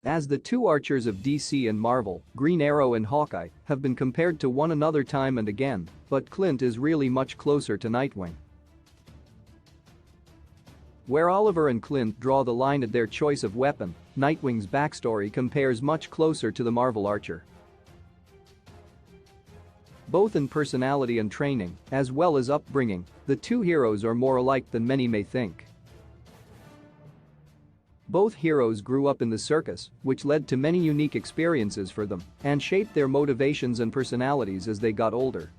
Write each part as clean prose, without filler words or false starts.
As the two archers of DC and Marvel, Green Arrow and Hawkeye, have been compared to one another time and again, but Clint is really much closer to Nightwing. Where Oliver and Clint draw the line at their choice of weapon, Nightwing's backstory compares much closer to the Marvel archer. Both in personality and training, as well as upbringing, the two heroes are more alike than many may think. Both heroes grew up in the circus, which led to many unique experiences for them and shaped their motivations and personalities as they got older.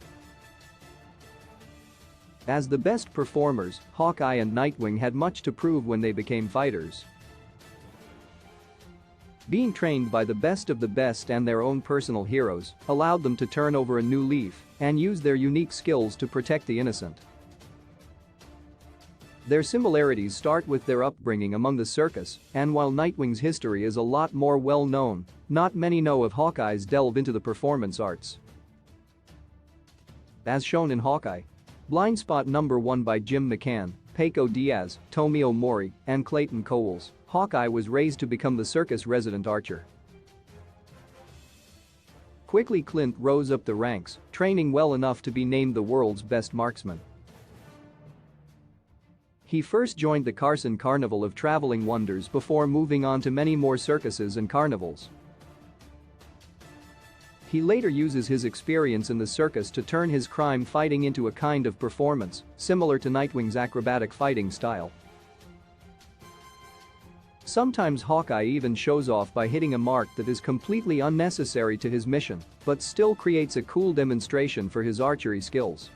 As the best performers, Hawkeye and Nightwing had much to prove when they became fighters. Being trained by the best of the best and their own personal heroes allowed them to turn over a new leaf and use their unique skills to protect the innocent. Their similarities start with their upbringing among the circus, and while Nightwing's history is a lot more well known, not many know of Hawkeye's delve into the performance arts. As shown in Hawkeye, Blind Spot number 1 by Jim McCann, Paco Diaz, Tomio Mori, and Clayton Coles, Hawkeye was raised to become the circus resident archer. Quickly Clint rose up the ranks, training well enough to be named the world's best marksman. He first joined the Carson Carnival of Traveling Wonders before moving on to many more circuses and carnivals. He later uses his experience in the circus to turn his crime fighting into a kind of performance, similar to Nightwing's acrobatic fighting style. Sometimes Hawkeye even shows off by hitting a mark that is completely unnecessary to his mission, but still creates a cool demonstration for his archery skills.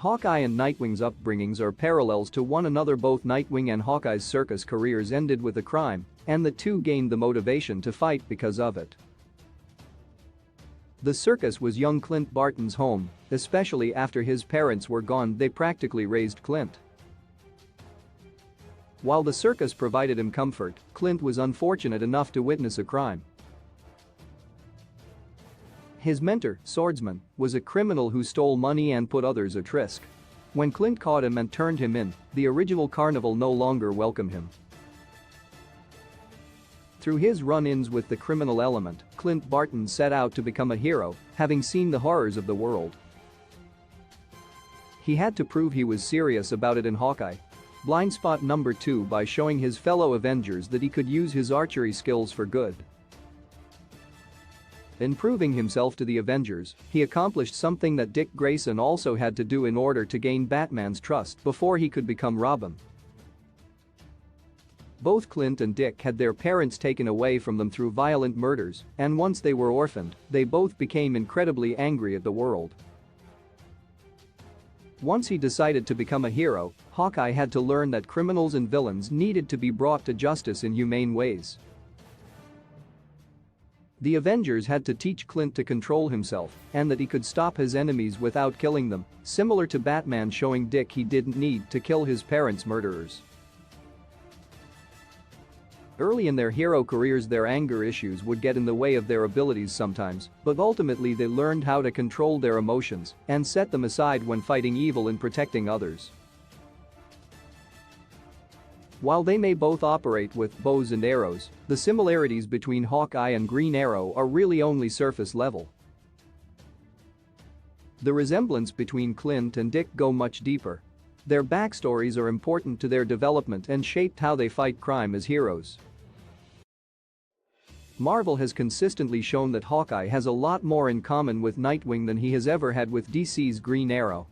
Hawkeye and Nightwing's upbringings are parallels to one another. Both Nightwing and Hawkeye's circus careers ended with a crime, and the two gained the motivation to fight because of it. The circus was young Clint Barton's home, especially after his parents were gone. They practically raised Clint. While the circus provided him comfort, Clint was unfortunate enough to witness a crime. His mentor, Swordsman, was a criminal who stole money and put others at risk. When Clint caught him and turned him in, the original carnival no longer welcomed him. Through his run-ins with the criminal element, Clint Barton set out to become a hero, having seen the horrors of the world. He had to prove he was serious about it in Hawkeye. Blind Spot number 2 by showing his fellow Avengers that he could use his archery skills for good. In proving himself to the Avengers, he accomplished something that Dick Grayson also had to do in order to gain Batman's trust before he could become Robin. Both Clint and Dick had their parents taken away from them through violent murders, and once they were orphaned, they both became incredibly angry at the world. Once he decided to become a hero, Hawkeye had to learn that criminals and villains needed to be brought to justice in humane ways. The Avengers had to teach Clint to control himself and that he could stop his enemies without killing them, similar to Batman showing Dick he didn't need to kill his parents' murderers. Early in their hero careers, their anger issues would get in the way of their abilities sometimes, but ultimately they learned how to control their emotions and set them aside when fighting evil and protecting others. While they may both operate with bows and arrows, the similarities between Hawkeye and Green Arrow are really only surface level. The resemblance between Clint and Dick go much deeper. Their backstories are important to their development and shaped how they fight crime as heroes. Marvel has consistently shown that Hawkeye has a lot more in common with Nightwing than he has ever had with DC's Green Arrow,